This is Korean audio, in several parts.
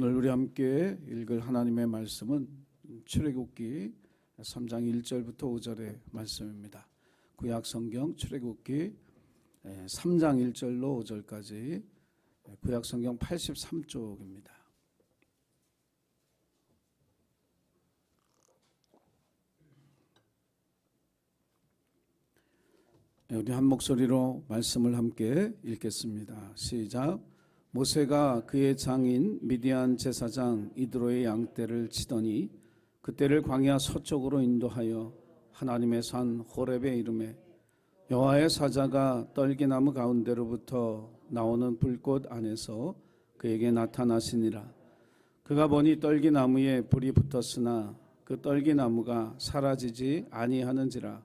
오늘 우리 함께 읽을 하나님의 말씀은 출애굽기 3장 1절부터 5절의 말씀입니다. 구약 성경 출애굽기 3장 1절로 5절까지 구약 성경 83쪽입니다. 우리 한 목소리로 말씀을 함께 읽겠습니다. 시작. 모세가 그의 장인 미디안 제사장 이드로의 양떼를 치더니 그떼를 광야 서쪽으로 인도하여 하나님의 산 호렙에 이르매 여호와의 사자가 떨기나무 가운데로부터 나오는 불꽃 안에서 그에게 나타나시니라. 그가 보니 떨기나무에 불이 붙었으나 그 떨기나무가 사라지지 아니하는지라.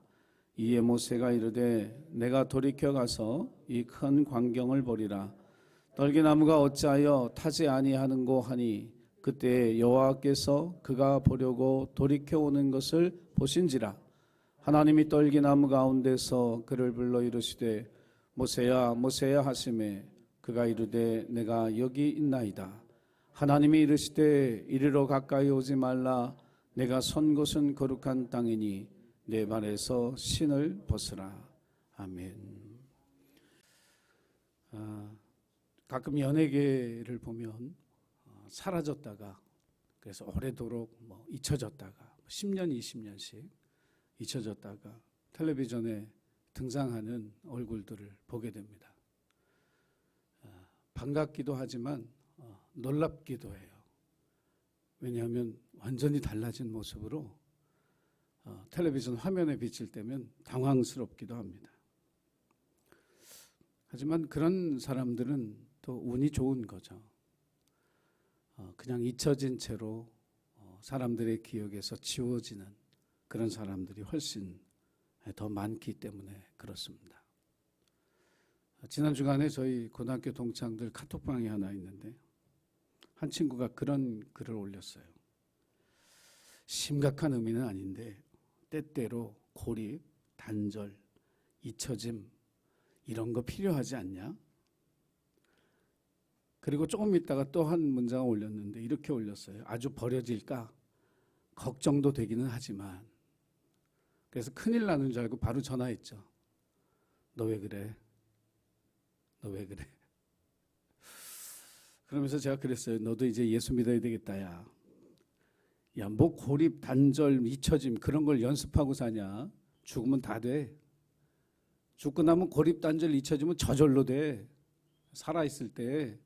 이에 모세가 이르되 내가 돌이켜 가서 이 큰 광경을 보리라. 떨기나무가 어찌하여 타지 아니하는고 하니 그때 여호와께서 그가 보려고 돌이켜 오는 것을 보신지라. 하나님이 떨기나무 가운데서 그를 불러 이르시되 모세야 모세야 하시매 그가 이르되 내가 여기 있나이다. 하나님이 이르시되 이리로 가까이 오지 말라. 내가 선 곳은 거룩한 땅이니 내 발에서 신을 벗으라. 아멘. 가끔 연예계를 보면 사라졌다가 그래서 오래도록 잊혀졌다가 10년 20년씩 잊혀졌다가 텔레비전에 등장하는 얼굴들을 보게 됩니다. 반갑기도 하지만 놀랍기도 해요. 왜냐하면 완전히 달라진 모습으로 텔레비전 화면에 비칠 때면 당황스럽기도 합니다. 하지만 그런 사람들은 또 운이 좋은 거죠. 그냥 잊혀진 채로 사람들의 기억에서 지워지는 그런 사람들이 훨씬 더 많기 때문에 그렇습니다. 지난 주간에 저희 고등학교 동창들 카톡방이 하나 있는데 한 친구가 그런 글을 올렸어요. 심각한 의미는 아닌데 때때로 고립, 단절, 잊혀짐 이런 거 필요하지 않냐? 그리고 조금 있다가 또 한 문장을 올렸는데 이렇게 올렸어요. 아주 버려질까? 걱정도 되기는 하지만. 그래서 큰일 나는 줄 알고 바로 전화했죠. 너 왜 그래? 너 왜 그래? 그러면서 제가 그랬어요. 너도 이제 예수 믿어야 되겠다. 야, 뭐 고립, 단절, 잊혀짐 그런 걸 연습하고 사냐? 죽으면 다 돼. 죽고 나면 고립, 단절, 잊혀지면 저절로 돼. 살아있을 때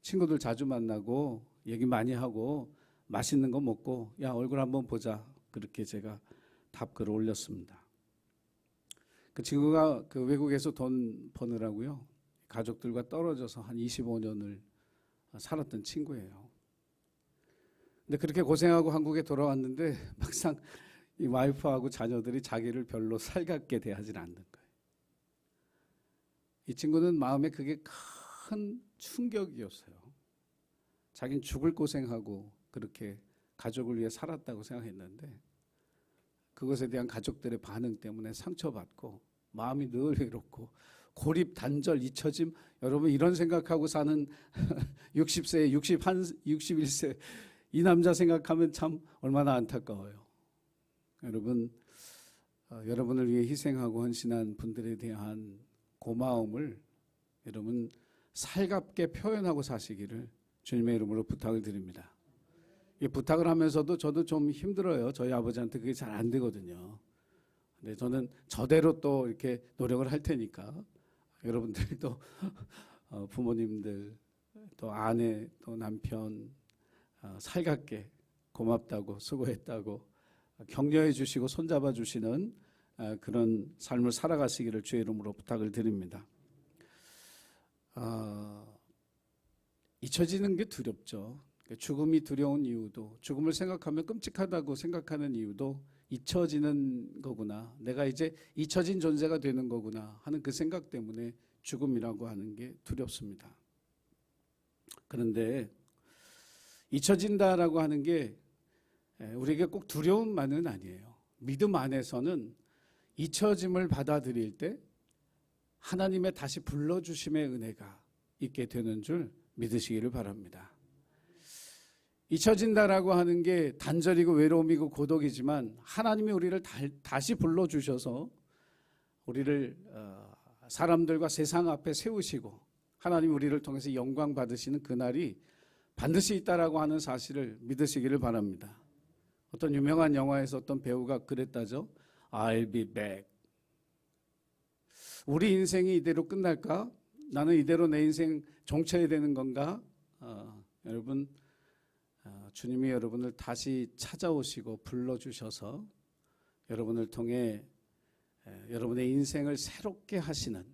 친구들 자주 만나고 얘기 많이 하고 맛있는 거 먹고 야 얼굴 한번 보자. 그렇게 제가 답글을 올렸습니다. 그 친구가 그 외국에서 돈 버느라고요. 가족들과 떨어져서 한 25년을 살았던 친구예요. 근데 그렇게 고생하고 한국에 돌아왔는데 막상 이 와이프하고 자녀들이 자기를 별로 살갑게 대하지 않는 거예요. 이 친구는 마음에 그게 큰 충격이었어요. 자기는 죽을 고생하고 그렇게 가족을 위해 살았다고 생각했는데 그것에 대한 가족들의 반응 때문에 상처받고 마음이 늘 외롭고 고립, 단절, 잊혀짐 여러분 이런 생각하고 사는 60세, 61세 이 남자 생각하면 참 얼마나 안타까워요. 여러분 여러분을 위해 희생하고 헌신한 분들에 대한 고마움을 여러분 살갑게 표현하고 사시기를 주님의 이름으로 부탁을 드립니다. 이 부탁을 하면서도 저도 좀 힘들어요. 저희 아버지한테 그게 잘 안 되거든요. 근데 저는 저대로 또 이렇게 노력을 할 테니까 여러분들이 또 부모님들 또 아내 또 남편 살갑게 고맙다고 수고했다고 격려해 주시고 손잡아 주시는 그런 삶을 살아가시기를 주의 이름으로 부탁을 드립니다. 잊혀지는 게 두렵죠. 죽음이 두려운 이유도 죽음을 생각하면 끔찍하다고 생각하는 이유도 잊혀지는 거구나. 내가 이제 잊혀진 존재가 되는 거구나 하는 그 생각 때문에 죽음이라고 하는 게 두렵습니다. 그런데 잊혀진다라고 하는 게 우리에게 꼭 두려움만은 아니에요. 믿음 안에서는 잊혀짐을 받아들일 때 하나님의 다시 불러주심의 은혜가 있게 되는 줄 믿으시기를 바랍니다. 잊혀진다라고 하는 게 단절이고 외로움이고 고독이지만 하나님이 우리를 다시 불러주셔서 우리를 사람들과 세상 앞에 세우시고 하나님 우리를 통해서 영광 받으시는 그날이 반드시 있다라고 하는 사실을 믿으시기를 바랍니다. 어떤 유명한 영화에서 어떤 배우가 그랬다죠. I'll be back. 우리 인생이 이대로 끝날까? 나는 이대로 내 인생 종쳐야 되는 건가? 여러분, 주님이 여러분을 다시 찾아오시고 불러주셔서 여러분을 통해 여러분의 인생을 새롭게 하시는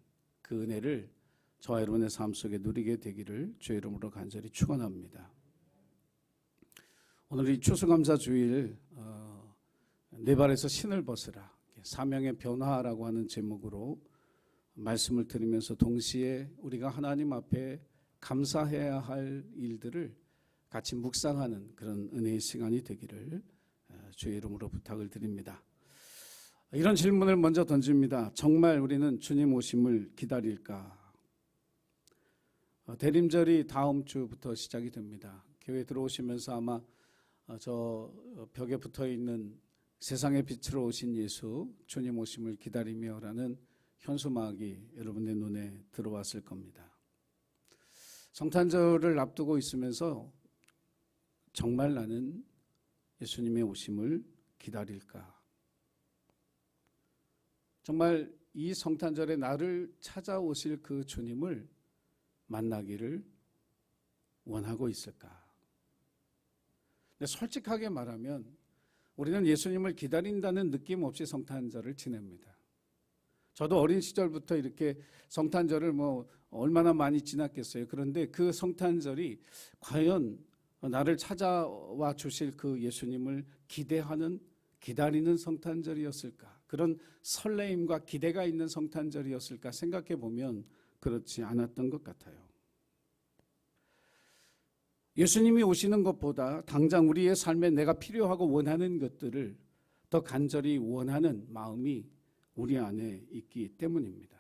그 은혜를 저와 여러분의 삶 속에 누리게 되기를 주의 이름으로 간절히 축원합니다. 오늘 이 추수감사주일 내 발에서 신을 벗으라 사명의 변화라고 하는 제목으로 말씀을 드리면서 동시에 우리가 하나님 앞에 감사해야 할 일들을 같이 묵상하는 그런 은혜의 시간이 되기를 주의 이름으로 부탁을 드립니다. 이런 질문을 먼저 던집니다. 정말 우리는 주님 오심을 기다릴까? 대림절이 다음 주부터 시작이 됩니다. 교회 들어오시면서 아마 저 벽에 붙어 있는 세상의 빛으로 오신 예수, 주님 오심을 기다리며라는 현수막이 여러분의 눈에 들어왔을 겁니다. 성탄절을 앞두고 있으면서 정말 나는 예수님의 오심을 기다릴까? 정말 이 성탄절에 나를 찾아오실 그 주님을 만나기를 원하고 있을까? 근데 솔직하게 말하면 우리는 예수님을 기다린다는 느낌 없이 성탄절을 지냅니다. 저도 어린 시절부터 이렇게 성탄절을 얼마나 많이 지났겠어요. 그런데 그 성탄절이 과연 나를 찾아와 주실 그 예수님을 기다리는 성탄절이었을까? 그런 설레임과 기대가 있는 성탄절이었을까 생각해 보면 그렇지 않았던 것 같아요. 예수님이 오시는 것보다 당장 우리의 삶에 내가 필요하고 원하는 것들을 더 간절히 원하는 마음이 우리 안에 있기 때문입니다.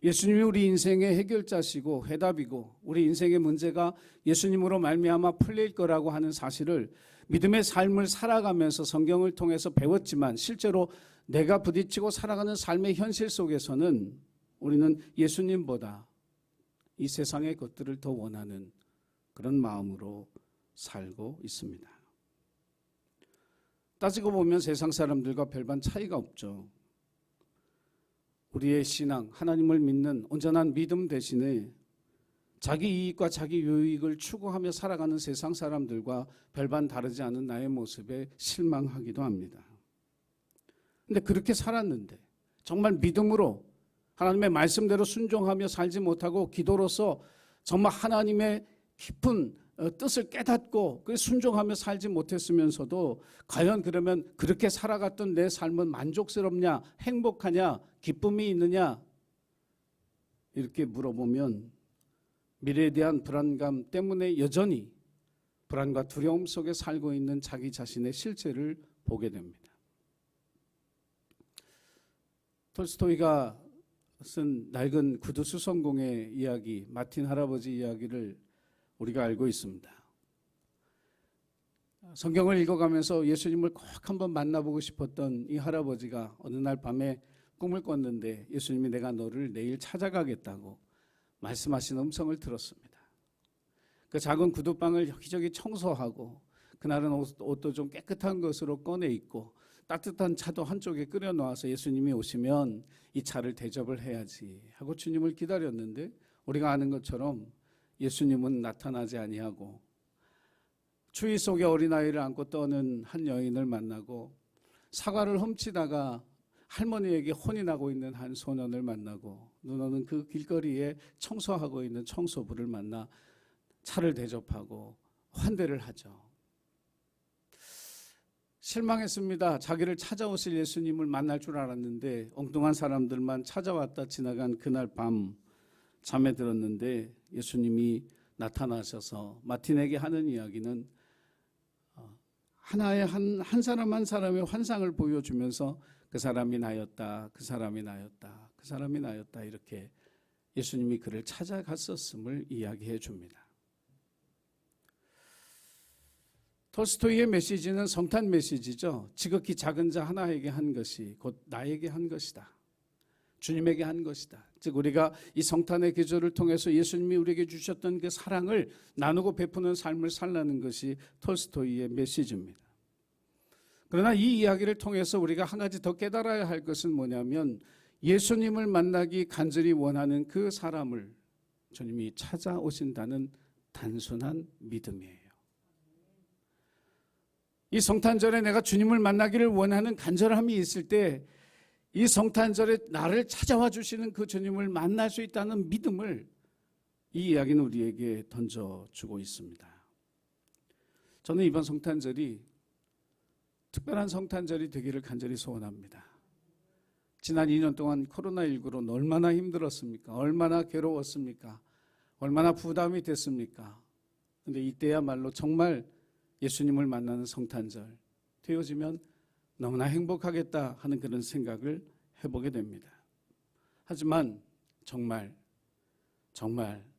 예수님이 우리 인생의 해결자시고 해답이고 우리 인생의 문제가 예수님으로 말미암아 풀릴 거라고 하는 사실을 믿음의 삶을 살아가면서 성경을 통해서 배웠지만 실제로 내가 부딪히고 살아가는 삶의 현실 속에서는 우리는 예수님보다 이 세상의 것들을 더 원하는 그런 마음으로 살고 있습니다. 따지고 보면 세상 사람들과 별반 차이가 없죠. 우리의 신앙, 하나님을 믿는 온전한 믿음 대신에 자기 이익과 자기 유익을 추구하며 살아가는 세상 사람들과 별반 다르지 않은 나의 모습에 실망하기도 합니다. 그런데 그렇게 살았는데 정말 믿음으로 하나님의 말씀대로 순종하며 살지 못하고 기도로서 정말 하나님의 깊은 뜻을 깨닫고 순종하며 살지 못했으면서도 과연 그러면 그렇게 살아갔던 내 삶은 만족스럽냐, 행복하냐, 기쁨이 있느냐 이렇게 물어보면 미래에 대한 불안감 때문에 여전히 불안과 두려움 속에 살고 있는 자기 자신의 실체를 보게 됩니다. 톨스토이가 쓴 낡은 구두 수성공의 이야기, 마틴 할아버지 이야기를 우리가 알고 있습니다. 성경을 읽어가면서 예수님을 꼭 한번 만나보고 싶었던 이 할아버지가 어느 날 밤에 꿈을 꿨는데 예수님이 내가 너를 내일 찾아가겠다고 말씀하신 음성을 들었습니다. 그 작은 구두방을 여기저기 청소하고 그날은 옷도 좀 깨끗한 것으로 꺼내 입고 따뜻한 차도 한쪽에 끓여 놓아서 예수님이 오시면 이 차를 대접을 해야지 하고 주님을 기다렸는데 우리가 아는 것처럼 예수님은 나타나지 아니하고 추위 속에 어린아이를 안고 떠는 한 여인을 만나고 사과를 훔치다가 할머니에게 혼이 나고 있는 한 소년을 만나고 눈 오는 그 길거리에 청소하고 있는 청소부를 만나 차를 대접하고 환대를 하죠. 실망했습니다. 자기를 찾아오실 예수님을 만날 줄 알았는데 엉뚱한 사람들만 찾아왔다 지나간 그날 밤 잠에 들었는데 예수님이 나타나셔서 마틴에게 하는 이야기는 하나의 한 사람 한 사람의 환상을 보여주면서 그 사람이 나였다, 그 사람이 나였다, 그 사람이 나였다 이렇게 예수님이 그를 찾아갔었음을 이야기해 줍니다. 톨스토이의 메시지는 성탄 메시지죠. 지극히 작은 자 하나에게 한 것이 곧 나에게 한 것이다. 주님에게 한 것이다. 즉 우리가 이 성탄의 계절을 통해서 예수님이 우리에게 주셨던 그 사랑을 나누고 베푸는 삶을 살라는 것이 톨스토이의 메시지입니다. 그러나 이 이야기를 통해서 우리가 한 가지 더 깨달아야 할 것은 뭐냐면 예수님을 만나기 간절히 원하는 그 사람을 주님이 찾아오신다는 단순한 믿음이에요. 이 성탄절에 내가 주님을 만나기를 원하는 간절함이 있을 때 이 성탄절에 나를 찾아와 주시는 그 주님을 만날 수 있다는 믿음을 이 이야기는 우리에게 던져주고 있습니다. 저는 이번 성탄절이 특별한 성탄절이 되기를 간절히 소원합니다. 지난 2년 동안 코로나19로 얼마나 힘들었습니까? 얼마나 괴로웠습니까? 얼마나 부담이 됐습니까? 그런데 이때야말로 정말 예수님을 만나는 성탄절 되어지면 너무나 행복하겠다 하는 그런 생각을 해보게 됩니다. 하지만 정말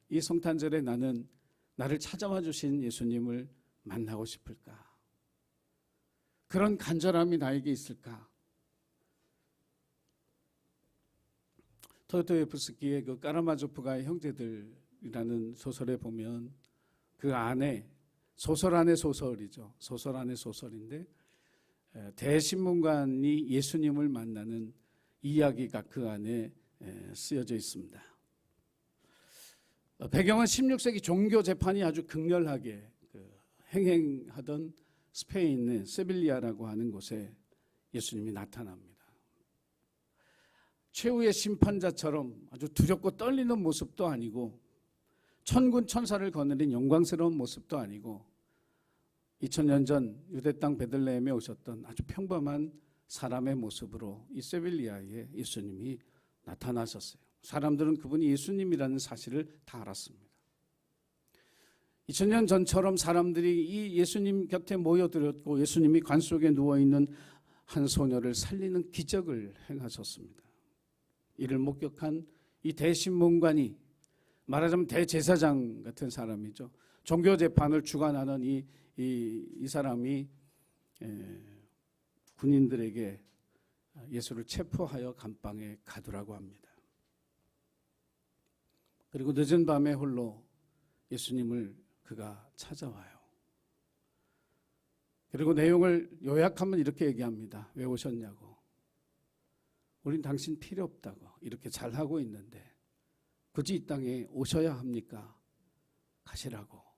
이 성탄절에 나를 찾아와 주신 예수님을 만나고 싶을까? 그런 간절함이 나에게 있을까? 도스토옙스키의 그 까라마조프가의 형제들이라는 소설에 보면 그 안에 소설 안의 소설이죠. 소설 안의 소설인데 대신문관이 예수님을 만나는 이야기가 그 안에 쓰여져 있습니다. 배경은 16세기 종교 재판이 아주 극렬하게 행행하던 스페인의 세빌리아라고 하는 곳에 예수님이 나타납니다. 최후의 심판자처럼 아주 두렵고 떨리는 모습도 아니고 천군 천사를 거느린 영광스러운 모습도 아니고 2000년 전 유대 땅 베들레헴에 오셨던 아주 평범한 사람의 모습으로 이 세빌리아에 예수님이 나타나셨어요. 사람들은 그분이 예수님이라는 사실을 다 알았습니다. 2000년 전처럼 사람들이 이 예수님 곁에 모여들었고 예수님이 관 속에 누워있는 한 소녀를 살리는 기적을 행하셨습니다. 이를 목격한 이 대신문관이 말하자면 대제사장 같은 사람이죠. 종교 재판을 주관하는 이 사람이 군인들에게 예수를 체포하여 감방에 가두라고 합니다. 그리고 늦은 밤에 홀로 예수님을 그가 찾아와요. 그리고 내용을 요약하면 이렇게 얘기합니다. 왜 오셨냐고. 우린 당신 필요 없다고. 이렇게 잘하고 있는데 굳이 이 땅에 오셔야 합니까? 가시라고.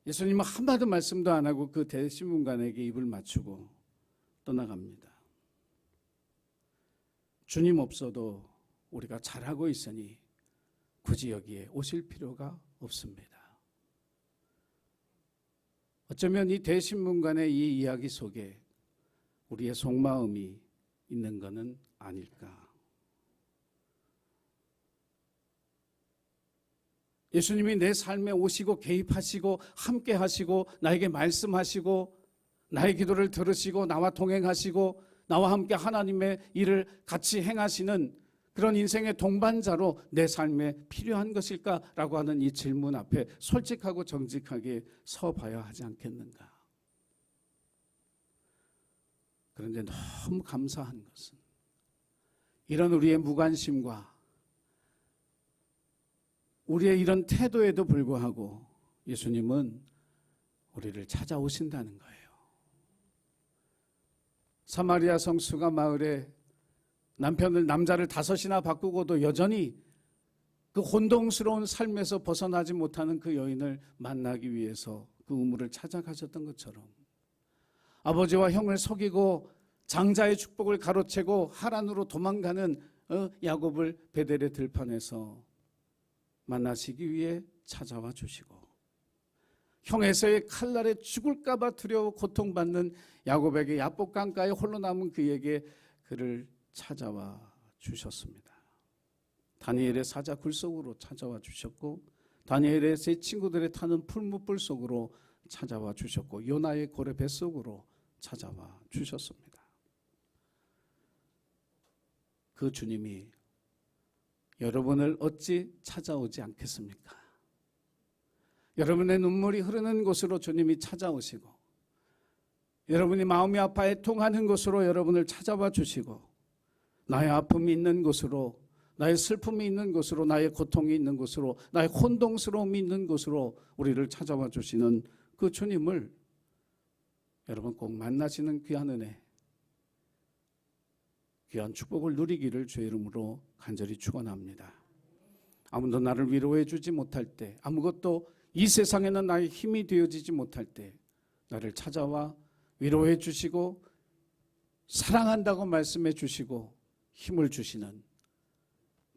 예수님은 한마디 말씀도 안 하고 그 대신문관에게 입을 맞추고 떠나갑니다. 주님 없어도 우리가 잘하고 있으니 굳이 여기에 오실 필요가 없습니다. 어쩌면 이 대신문관의 이 이야기 속에 우리의 속마음이 있는 것은 아닐까. 예수님이 내 삶에 오시고 개입하시고 함께 하시고 나에게 말씀하시고 나의 기도를 들으시고 나와 동행하시고 나와 함께 하나님의 일을 같이 행하시는 그런 인생의 동반자로 내 삶에 필요한 것일까라고 하는 이 질문 앞에 솔직하고 정직하게 서봐야 하지 않겠는가. 그런데 너무 감사한 것은 이런 우리의 무관심과 우리의 이런 태도에도 불구하고 예수님은 우리를 찾아오신다는 거예요. 사마리아 성수가 마을에 남자를 5이나 바꾸고도 여전히 그 혼동스러운 삶에서 벗어나지 못하는 그 여인을 만나기 위해서 그 우물을 찾아가셨던 것처럼 아버지와 형을 속이고 장자의 축복을 가로채고 하란으로 도망가는 야곱을 베델의 들판에서 만나시기 위해 찾아와 주시고 형 에서의 칼날에 죽을까 봐 두려워 고통받는 야곱에게 야복 강가에 홀로 남은 그에게 그를 찾아와 주셨습니다. 다니엘의 사자 굴 속으로 찾아와 주셨고 다니엘의 세 친구들이 타는 풀무불 속으로 찾아와 주셨고 요나의 고래 뱃속으로 찾아와 주셨습니다. 그 주님이 여러분을 어찌 찾아오지 않겠습니까? 여러분의 눈물이 흐르는 곳으로 주님이 찾아오시고, 여러분이 마음이 아파 애통하는 곳으로 여러분을 찾아와 주시고, 나의 아픔이 있는 곳으로, 나의 슬픔이 있는 곳으로, 나의 고통이 있는 곳으로, 나의 혼동스러움이 있는 곳으로 우리를 찾아와 주시는 그 주님을 여러분 꼭 만나시는 귀한 은혜, 귀한 축복을 누리기를 주의 이름으로 간절히 축원합니다. 아무도 나를 위로해 주지 못할 때, 아무것도 이 세상에는 나의 힘이 되어지지 못할 때 나를 찾아와 위로해 주시고 사랑한다고 말씀해 주시고 힘을 주시는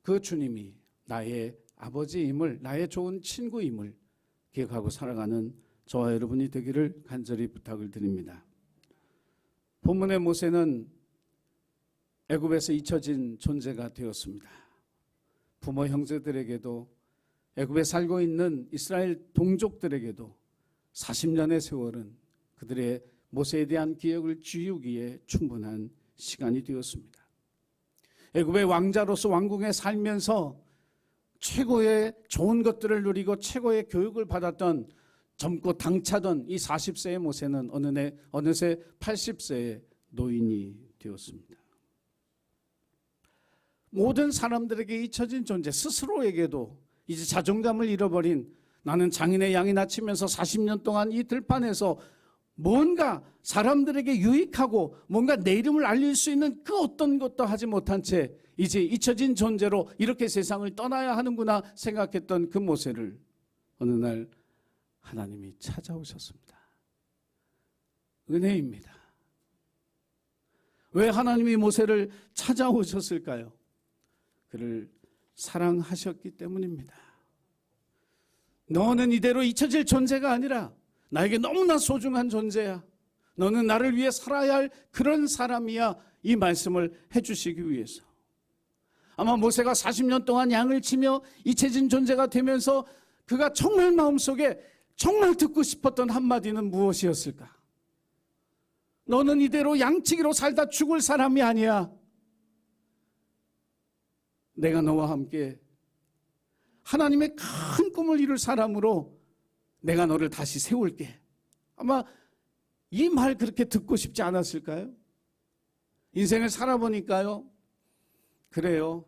그 주님이 나의 아버지임을, 나의 좋은 친구임을 기억하고 살아가는 저와 여러분이 되기를 간절히 부탁을 드립니다. 본문의 모세는 애굽에서 잊혀진 존재가 되었습니다. 부모 형제들에게도 애굽에 살고 있는 이스라엘 동족들에게도 40년의 세월은 그들의 모세에 대한 기억을 지우기에 충분한 시간이 되었습니다. 애굽의 왕자로서 왕궁에 살면서 최고의 좋은 것들을 누리고 최고의 교육을 받았던, 젊고 당차던 이 40세의 모세는 어느새 80세의 노인이 되었습니다. 모든 사람들에게 잊혀진 존재, 스스로에게도 이제 자존감을 잃어버린, 나는 장인의 양이 낳치면서 40년 동안 이 들판에서 뭔가 사람들에게 유익하고 뭔가 내 이름을 알릴 수 있는 그 어떤 것도 하지 못한 채 이제 잊혀진 존재로 이렇게 세상을 떠나야 하는구나 생각했던 그 모세를 어느 날 하나님이 찾아오셨습니다. 은혜입니다. 왜 하나님이 모세를 찾아오셨을까요? 그를 사랑하셨기 때문입니다. 너는 이대로 잊혀질 존재가 아니라 나에게 너무나 소중한 존재야. 너는 나를 위해 살아야 할 그런 사람이야. 이 말씀을 해주시기 위해서. 아마 모세가 40년 동안 양을 치며 잊혀진 존재가 되면서 그가 정말 마음속에 정말 듣고 싶었던 한마디는 무엇이었을까? 너는 이대로 양치기로 살다 죽을 사람이 아니야. 내가 너와 함께 하나님의 큰 꿈을 이룰 사람으로 내가 너를 다시 세울게. 아마 이 말 그렇게 듣고 싶지 않았을까요? 인생을 살아보니까요, 그래요,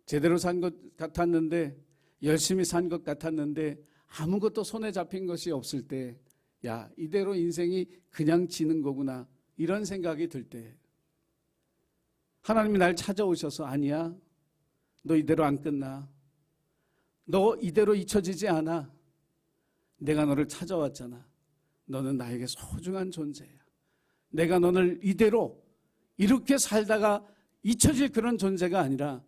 제대로 산 것 같았는데, 열심히 산 것 같았는데 아무것도 손에 잡힌 것이 없을 때, 야, 이대로 인생이 그냥 지는 거구나, 이런 생각이 들 때 하나님이 날 찾아오셔서, 아니야, 너 이대로 안 끝나, 너 이대로 잊혀지지 않아, 내가 너를 찾아왔잖아, 너는 나에게 소중한 존재야, 내가 너를 이대로 이렇게 살다가 잊혀질 그런 존재가 아니라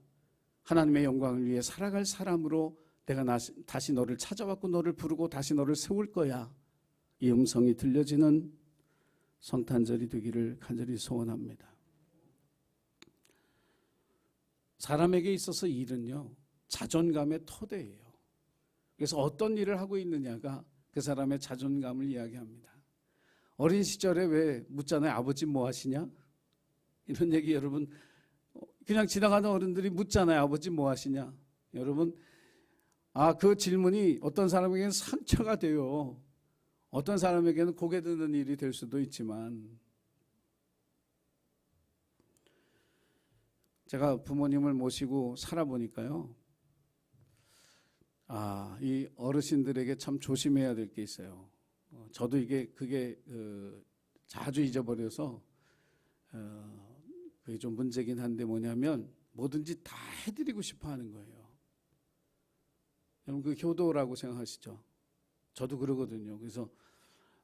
하나님의 영광을 위해 살아갈 사람으로 내가 다시 너를 찾아왔고 너를 부르고 다시 너를 세울 거야. 이 음성이 들려지는 성탄절이 되기를 간절히 소원합니다. 사람에게 있어서 일은요, 자존감의 토대예요. 그래서 어떤 일을 하고 있느냐가 그 사람의 자존감을 이야기합니다. 어린 시절에 왜 묻잖아요. 아버지 뭐 하시냐? 이런 얘기 여러분 그냥 지나가는 어른들이 묻잖아요. 아버지 뭐 하시냐? 여러분, 그 질문이 어떤 사람에게는 상처가 돼요. 어떤 사람에게는 고개 드는 일이 될 수도 있지만, 제가 부모님을 모시고 살아보니까요, 이 어르신들에게 참 조심해야 될 게 있어요. 저도 그게 자주 잊어버려서 그게 좀 문제긴 한데, 뭐냐면 뭐든지 다 해드리고 싶어 하는 거예요. 여러분, 그 효도라고 생각하시죠? 저도 그러거든요. 그래서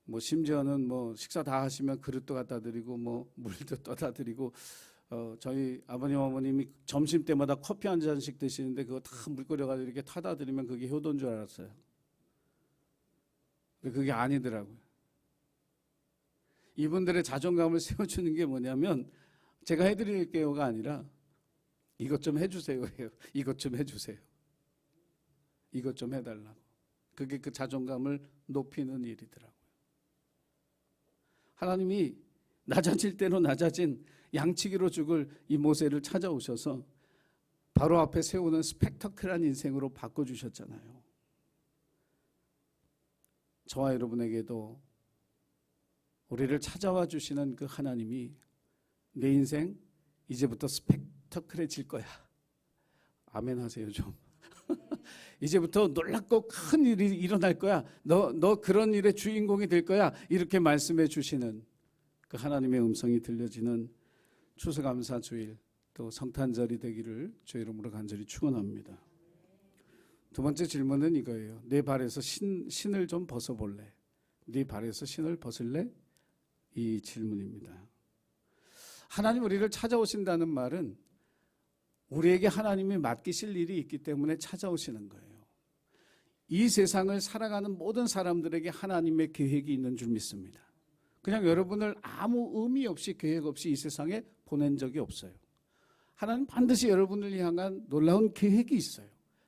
뭐 심지어는 뭐 식사 다 하시면 그릇도 갖다 드리고 뭐 물도 떠다 드리고, 저희 아버님 어머님이 점심 때마다 커피 한 잔씩 드시는데 그거 다 물 끓여가지고 이렇게 타다 드리면 그게 효도인 줄 알았어요. 근데 그게 아니더라고요. 이분들의 자존감을 세워주는 게 뭐냐면, 제가 해드릴게요가 아니라 이것 좀 해주세요. 이것 좀 해주세요. 이것 좀 해달라고. 그게 그 자존감을 높이는 일이더라고요. 하나님이 낮아질 대로 낮아진 양치기로 죽을 이 모세를 찾아오셔서 바로 앞에 세우는 스펙터클한 인생으로 바꿔주셨잖아요. 저와 여러분에게도 우리를 찾아와 주시는 그 하나님이 내 인생 이제부터 스펙터클해질 거야. 아멘 하세요 좀. 이제부터 놀랍고 큰 일이 일어날 거야. 너 그런 일의 주인공이 될 거야. 이렇게 말씀해 주시는 그 하나님의 음성이 들려지는 추수감사 주일 또 성탄절이 되기를 주의 이름으로 간절히 축원합니다. 두 번째 질문은 이거예요. 내 발에서 신을 좀 벗어볼래? 네 발에서 신을 벗을래? 이 질문입니다. 하나님 우리를 찾아오신다는 말은 우리에게 하나님이 맡기실 일이 있기 때문에 찾아오시는 거예요. 이 세상을 살아가는 모든 사람들에게 하나님의 계획이 있는 줄 믿습니다. 그냥 여러분을 아무 의미 없이 계획 없이 이 세상에 보낸 적이 없어요. 하나님 반드시 여러분을 향한 놀라운 계획이 있어요.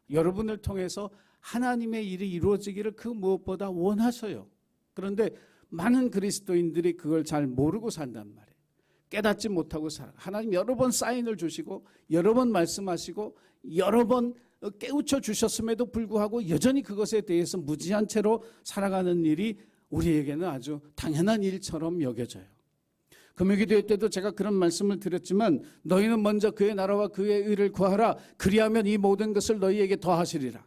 여러분을 통해서 하나님의 일이 이루어지기를 그 무엇보다 원하셔요. 그런데 많은 그리스도인들이 그걸 잘 모르고 산단 말이에요. 깨닫지 못하고 살아. 하나님 여러 번 사인을 주시고 여러 번 말씀하시고 여러 번 깨우쳐 주셨음에도 불구하고 여전히 그것에 대해서 무지한 채로 살아가는 일이 우리에게는 아주 당연한 일처럼 여겨져요. 금요기도회 때도 제가 그런 말씀을 드렸지만 너희는 먼저 그의 나라와 그의 의를 구하라. 그리하면 이 모든 것을 너희에게 더하시리라.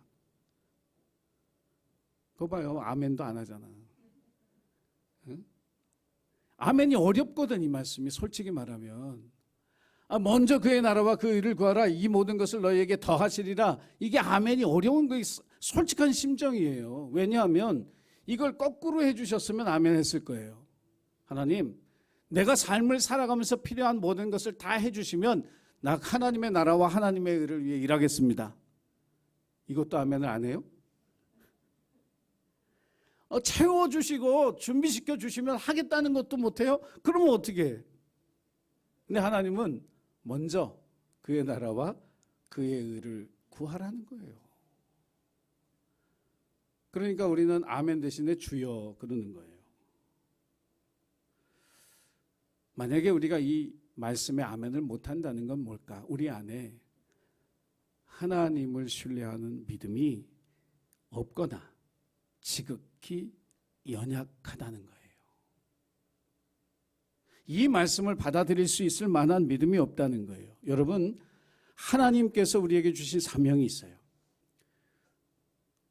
그거 봐요. 아멘도 안 하잖아. 응? 아멘이 어렵거든 이 말씀이 솔직히 말하면. 먼저 그의 나라와 그 의를 구하라. 이 모든 것을 너희에게 더하시리라. 이게 아멘이 어려운 거 솔직한 심정이에요. 왜냐하면 이걸 거꾸로 해주셨으면 아멘 했을 거예요. 하나님 내가 삶을 살아가면서 필요한 모든 것을 다 해주시면 나 하나님의 나라와 하나님의 의를 위해 일하겠습니다. 이것도 아멘을 안 해요? 채워주시고 준비시켜 주시면 하겠다는 것도 못해요? 그러면 어떻게 해? 근데 하나님은 먼저 그의 나라와 그의 의를 구하라는 거예요. 그러니까 우리는 아멘 대신에 주여 그러는 거예요. 만약에 우리가 이 말씀에 아멘을 못한다는 건 뭘까? 우리 안에 하나님을 신뢰하는 믿음이 없거나 지극히 연약하다는 거예요. 이 말씀을 받아들일 수 있을 만한 믿음이 없다는 거예요. 여러분, 하나님께서 우리에게 주신 사명이 있어요.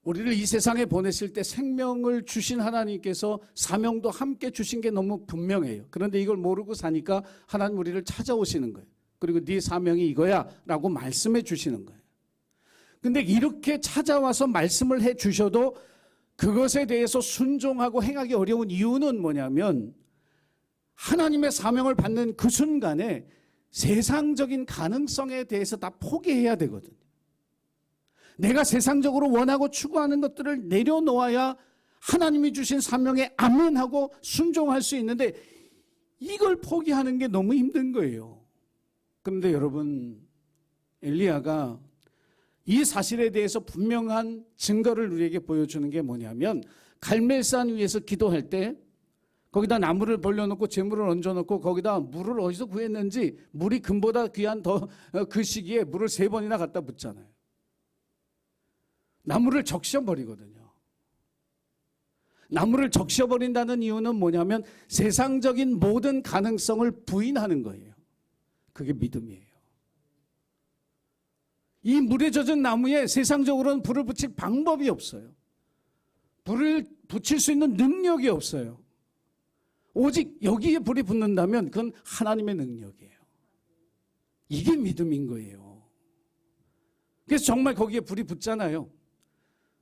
우리를 이 세상에 보내실 때 생명을 주신 하나님께서 사명도 함께 주신 게 너무 분명해요. 그런데 이걸 모르고 사니까 하나님 우리를 찾아오시는 거예요. 그리고 네 사명이 이거야 라고 말씀해 주시는 거예요. 근데 이렇게 찾아와서 말씀을 해 주셔도 그것에 대해서 순종하고 행하기 어려운 이유는 뭐냐면 하나님의 사명을 받는 그 순간에 세상적인 가능성에 대해서 다 포기해야 되거든요. 내가 세상적으로 원하고 추구하는 것들을 내려놓아야 하나님이 주신 사명에 아멘하고 순종할 수 있는데 이걸 포기하는 게 너무 힘든 거예요. 그런데 여러분, 엘리야가 이 사실에 대해서 분명한 증거를 우리에게 보여주는 게 뭐냐면 갈멜산 위에서 기도할 때 거기다 나무를 벌려놓고 재물을 얹어놓고 거기다 물을 어디서 구했는지 물이 금보다 귀한 그 시기에 물을 3번이나 갖다 붓잖아요. 나무를 적셔버리거든요. 나무를 적셔버린다는 이유는 뭐냐면 세상적인 모든 가능성을 부인하는 거예요. 그게 믿음이에요. 이 물에 젖은 나무에 세상적으로는 불을 붙일 방법이 없어요. 불을 붙일 수 있는 능력이 없어요. 오직 여기에 불이 붙는다면 그건 하나님의 능력이에요. 이게 믿음인 거예요. 그래서 정말 거기에 불이 붙잖아요.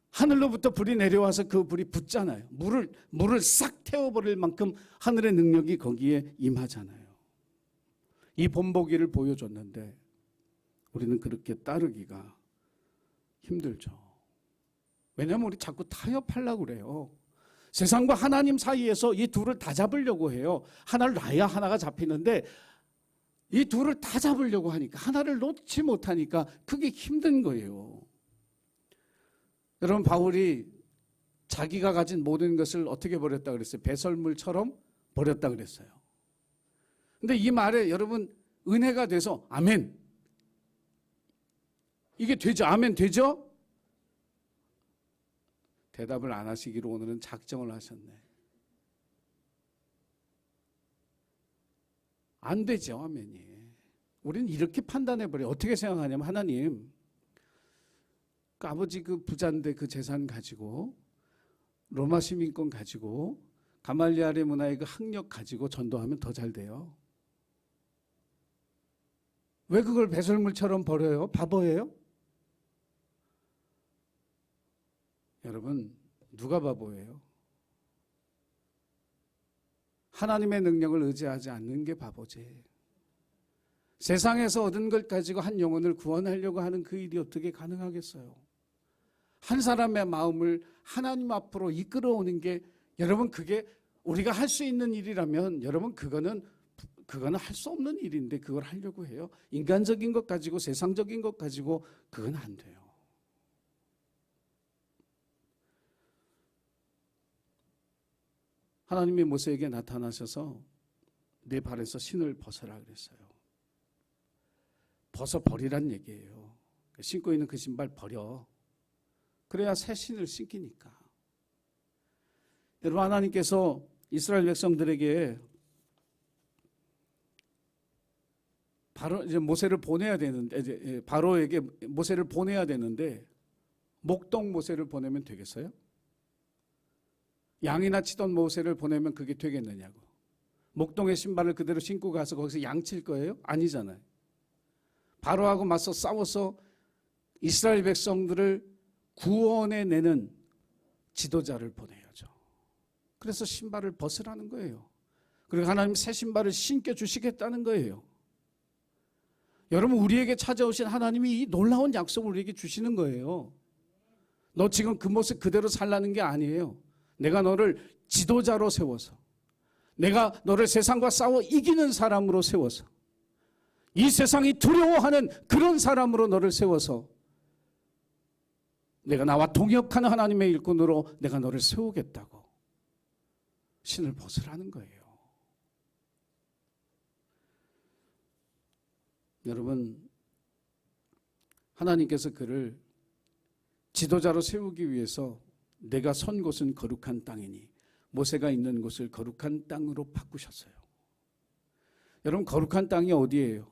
하늘로부터 불이 내려와서 그 불이 붙잖아요. 물을 싹 태워버릴 만큼 하늘의 능력이 거기에 임하잖아요. 이 본보기를 보여줬는데 우리는 그렇게 따르기가 힘들죠. 왜냐하면 우리 자꾸 타협하려고 그래요. 세상과 하나님 사이에서 이 둘을 다 잡으려고 해요. 하나를 놔야 하나가 잡히는데 이 둘을 다 잡으려고 하니까 하나를 놓지 못하니까 그게 힘든 거예요. 여러분, 바울이 자기가 가진 모든 것을 어떻게 버렸다 그랬어요? 배설물처럼 버렸다 그랬어요. 근데 이 말에 여러분 은혜가 돼서 아멘. 이게 되죠? 아멘 되죠? 대답을 안 하시기로 오늘은 작정을 하셨네. 안 되죠, 아멘이. 우리는 이렇게 판단해버려요. 어떻게 생각하냐면, 하나님, 그 아버지 그 부자인데 그 재산 가지고, 로마 시민권 가지고, 가말리알의 문화의 그 학력 가지고 전도하면 더 잘 돼요. 왜 그걸 배설물처럼 버려요? 바보예요? 여러분, 누가 바보예요? 하나님의 능력을 의지하지 않는 게 바보지. 세상에서 얻은 것 가지고 한 영혼을 구원하려고 하는 그 일이 어떻게 가능하겠어요? 한 사람의 마음을 하나님 앞으로 이끌어오는 게, 여러분, 그게 우리가 할 수 있는 일이라면 여러분 그거는 할 수 없는 일인데 그걸 하려고 해요. 인간적인 것 가지고 세상적인 것 가지고 그건 안 돼요. 하나님이 모세에게 나타나셔서 내 발에서 신을 벗어라 그랬어요. 벗어버리란 얘기예요. 신고 있는 그 신발 버려. 그래야 새 신을 신기니까. 여러분, 하나님께서 이스라엘 백성들에게 바로 이제 모세를 보내야 되는데, 바로에게 모세를 보내야 되는데 목동 모세를 보내면 되겠어요? 양이나 치던 모세를 보내면 그게 되겠느냐고. 목동의 신발을 그대로 신고 가서 거기서 양 칠 거예요? 아니잖아요. 바로하고 맞서 싸워서 이스라엘 백성들을 구원해 내는 지도자를 보내야죠. 그래서 신발을 벗으라는 거예요. 그리고 하나님 새 신발을 신겨 주시겠다는 거예요. 여러분, 우리에게 찾아오신 하나님이 이 놀라운 약속을 우리에게 주시는 거예요. 너 지금 그 모습 그대로 살라는 게 아니에요. 내가 너를 지도자로 세워서, 내가 너를 세상과 싸워 이기는 사람으로 세워서, 이 세상이 두려워하는 그런 사람으로 너를 세워서, 내가 나와 동역하는 하나님의 일꾼으로 내가 너를 세우겠다고 신을 벗으라는 거예요. 여러분, 하나님께서 그를 지도자로 세우기 위해서 내가 선 곳은 거룩한 땅이니 모세가 있는 곳을 거룩한 땅으로 바꾸셨어요. 여러분, 거룩한 땅이 어디예요?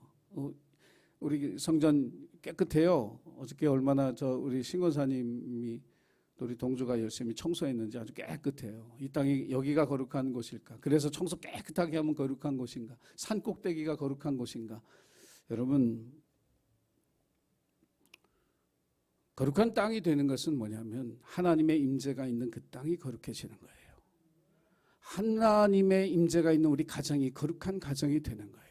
우리 성전 깨끗해요. 어저께 얼마나 우리 신권사님이 우리 동주가 열심히 청소했는지 아주 깨끗해요. 이 땅이 여기가 거룩한 곳일까? 그래서 청소 깨끗하게 하면 거룩한 곳인가? 산 꼭대기가 거룩한 곳인가? 여러분, 거룩한 땅이 되는 것은 뭐냐면 하나님의 임재가 있는 그 땅이 거룩해지는 거예요. 하나님의 임재가 있는 우리 가정이 거룩한 가정이 되는 거예요.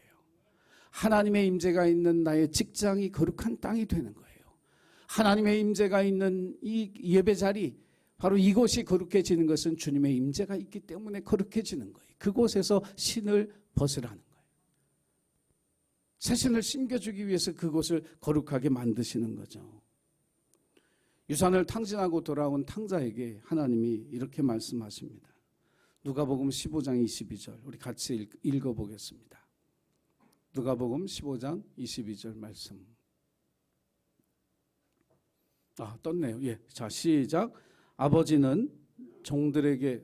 하나님의 임재가 있는 나의 직장이 거룩한 땅이 되는 거예요. 하나님의 임재가 있는 이 예배 자리, 바로 이곳이 거룩해지는 것은 주님의 임재가 있기 때문에 거룩해지는 거예요. 그곳에서 신을 벗으라는 거예요. 새 신을 신겨주기 위해서 그곳을 거룩하게 만드시는 거죠. 유산을 탕진하고 돌아온 탕자에게 하나님이 이렇게 말씀하십니다. 누가복음 15장 22절 우리 같이 읽어보겠습니다. 누가복음 15장 22절 말씀. 떴네요. 예, 자, 시작. 아버지는 종들에게,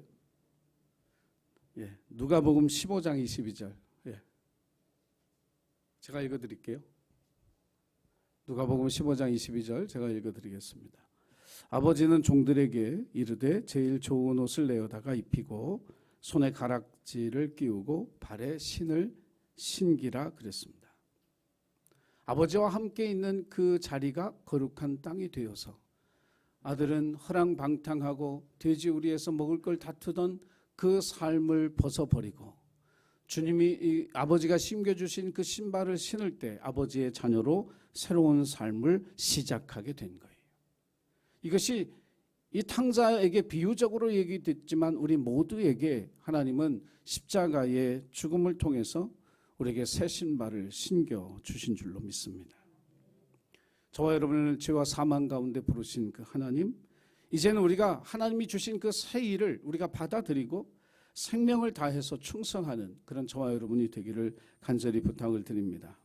누가복음 15장 22절. 제가 읽어드릴게요. 누가복음 15장 22절 제가 읽어드리겠습니다. 아버지는 종들에게 이르되 제일 좋은 옷을 내어다가 입히고 손에 가락지를 끼우고 발에 신을 신기라 그랬습니다. 아버지와 함께 있는 그 자리가 거룩한 땅이 되어서 아들은 허랑방탕하고 돼지우리에서 먹을 걸 다투던 그 삶을 벗어버리고 주님이 아버지가 심겨주신 그 신발을 신을 때 아버지의 자녀로 새로운 삶을 시작하게 된 거예요. 이것이 이 탕자에게 비유적으로 얘기됐지만 우리 모두에게 하나님은 십자가의 죽음을 통해서 우리에게 새 신발을 신겨주신 줄로 믿습니다. 저와 여러분을 죄와 사망 가운데 부르신 그 하나님, 이제는 우리가 하나님이 주신 그 새 일을 우리가 받아들이고 생명을 다해서 충성하는 그런 저와 여러분이 되기를 간절히 부탁을 드립니다.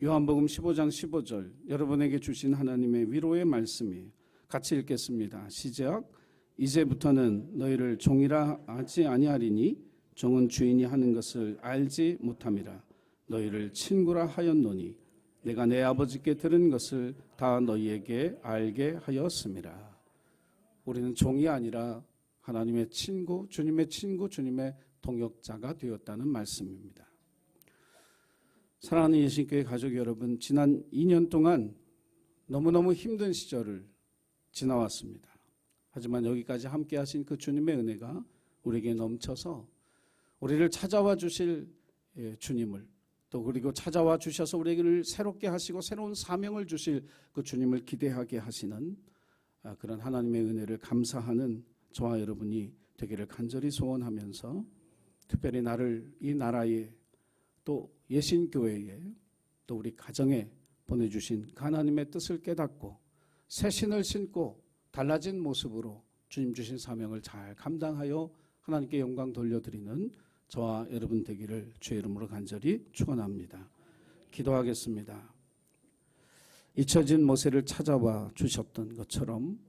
요한복음 15장 15절 여러분에게 주신 하나님의 위로의 말씀이 같이 읽겠습니다. 시작. 이제부터는 너희를 종이라 하지 아니하리니 종은 주인이 하는 것을 알지 못함이라. 너희를 친구라 하였노니 내가 내 아버지께 들은 것을 다 너희에게 알게 하였음이라. 우리는 종이 아니라 하나님의 친구, 주님의 동역자가 되었다는 말씀입니다. 사랑하는 예신교회 가족 여러분, 지난 2년 동안 너무너무 힘든 시절을 지나왔습니다. 하지만 여기까지 함께 하신 그 주님의 은혜가 우리에게 넘쳐서 우리를 찾아와 주실 주님을, 또 그리고 찾아와 주셔서 우리를 새롭게 하시고 새로운 사명을 주실 그 주님을 기대하게 하시는 그런 하나님의 은혜를 감사하는 저와 여러분이 되기를 간절히 소원하면서, 특별히 나를 이 나라에, 또 예신교회에, 또 우리 가정에 보내주신 하나님의 뜻을 깨닫고 새 신을 신고 달라진 모습으로 주님 주신 사명을 잘 감당하여 하나님께 영광 돌려드리는 저와 여러분 되기를 주의 이름으로 간절히 축원합니다. 기도하겠습니다. 잊혀진 모세를 찾아와 주셨던 것처럼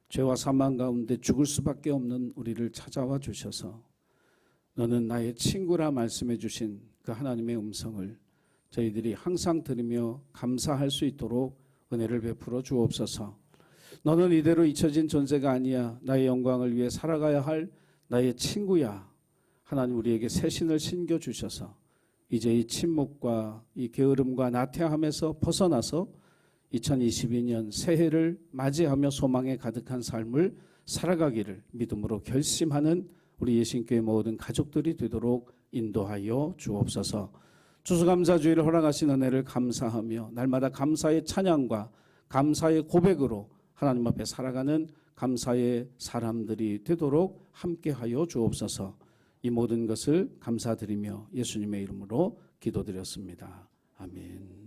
죄와 사망 가운데 죽을 수밖에 없는 우리를 찾아와 주셔서 너는 나의 친구라 말씀해 주신 그 하나님의 음성을 저희들이 항상 들으며 감사할 수 있도록 은혜를 베풀어 주옵소서. 너는 이대로 잊혀진 존재가 아니야. 나의 영광을 위해 살아가야 할 나의 친구야. 하나님 우리에게 새 신을 신겨 주셔서 이제 이 침묵과 이 게으름과 나태함에서 벗어나서 2022년 새해를 맞이하며 소망에 가득한 삶을 살아가기를 믿음으로 결심하는 우리 예신교회 모든 가족들이 되도록 인도하여 주옵소서. 추수감사주의를 허락하신 은혜를 감사하며 날마다 감사의 찬양과 감사의 고백으로 하나님 앞에 살아가는 감사의 사람들이 되도록 함께하여 주옵소서. 이 모든 것을 감사드리며 예수님의 이름으로 기도드렸습니다. 아멘.